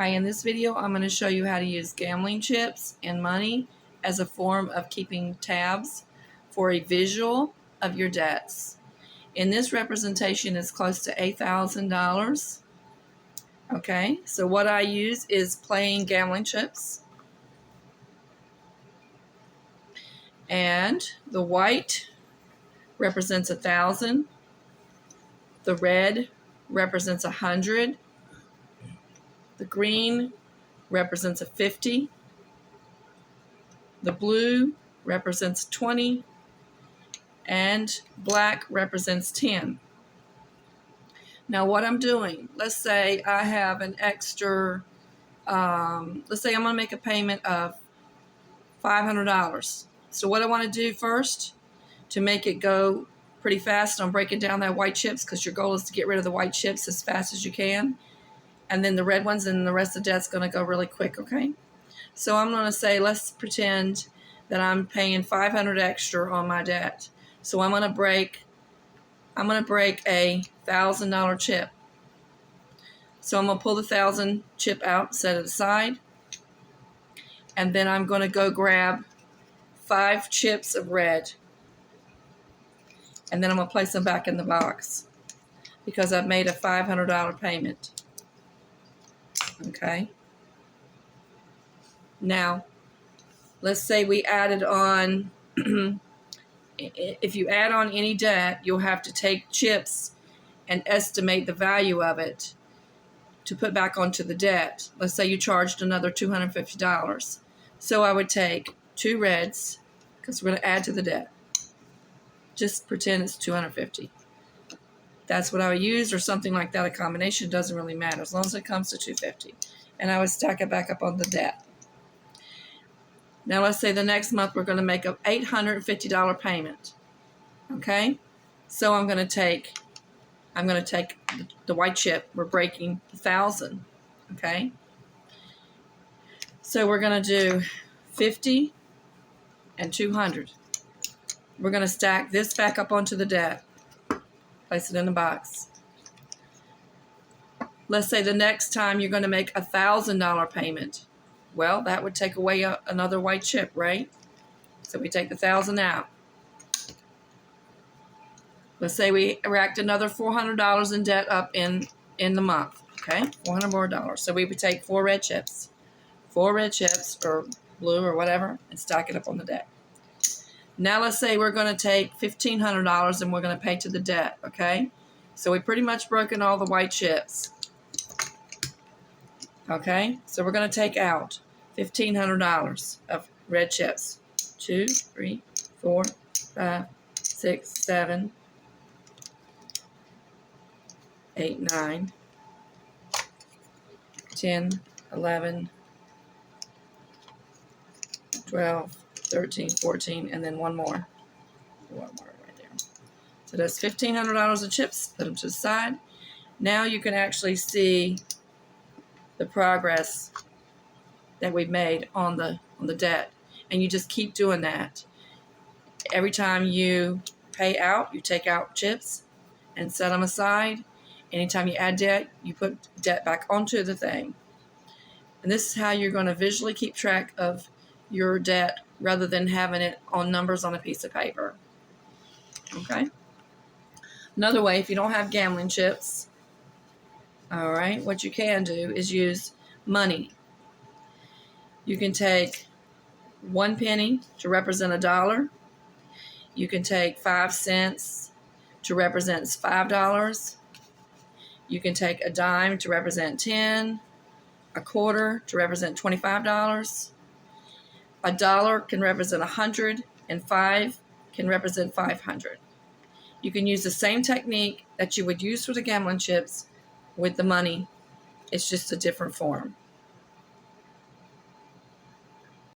Hi, in this video I'm going to show you how to use gambling chips and money as a form of keeping tabs for a visual of your debts. In this representation it's close to $8,000. Okay, so what I use is plain gambling chips. And the white represents 1,000. The red represents 100. The green represents a 50. The blue represents 20. And black represents 10. Now what I'm doing, let's say I have an extra, let's say I'm going to make a payment of $500. So what I want to do first to make it go pretty fast, I'm breaking down that white chips because your goal is to get rid of the white chips as fast as you can. And then the red ones and the rest of the debt's going to go really quick, okay? So I'm going to say, let's pretend that I'm paying $500 extra on my debt. So I'm going to break a $1,000 chip. So I'm going to pull the 1,000 chip out, set it aside, and then I'm going to go grab 5 chips of red, and then I'm going to place them back in the box because I've made a $500 payment. Okay. Now, let's say we added on. If you add on any debt, you'll have to take chips and estimate the value of it to put back onto the debt. Let's say you charged another $250. So I would take 2 reds, because we're going to add to the debt. Just pretend it's $250. That's what I would use, or something like that. A combination doesn't really matter as long as it comes to $250. And I would stack it back up on the debt. Now let's say the next month we're going to make an $850 payment. Okay? So I'm going to take the white chip. We're breaking 1,000. Okay? So we're going to do 50 and 200. We're going to stack this back up onto the debt. Place it in the box. Let's say the next time you're going to make a $1,000 payment. Well, that would take away another white chip, right? So we take the 1,000 out. Let's say we racked another $400 in debt up in the month. Okay, $400 more. So we would take 4 red chips. 4 red chips, or blue or whatever, and stack it up on the debt. Now let's say we're going to take $1,500 and we're going to pay to the debt, okay? So we pretty much broken all the white chips. Okay, so we're going to take out $1,500 of red chips. 2, 3, 4, 5, 6, 7, 8, 9, 10, 11, 12, 13, 14, and then one more. One more right there. So that's $1,500 of chips. Put them to the side. Now you can actually see the progress that we've made on the debt, and you just keep doing that. Every time you pay out, you take out chips and set them aside. Anytime you add debt, you put debt back onto the thing. And this is how you're going to visually keep track of your debt rather than having it on numbers on a piece of paper. Okay? Another way, if you don't have gambling chips, all right, what you can do is use money. You can take 1 penny to represent $1. You can take 5 cents to represent $5. You can take a dime to represent 10, a quarter to represent $25. $1 can represent 100, and 5 can represent 500. You can use the same technique that you would use for the gambling chips with the money. It's just a different form.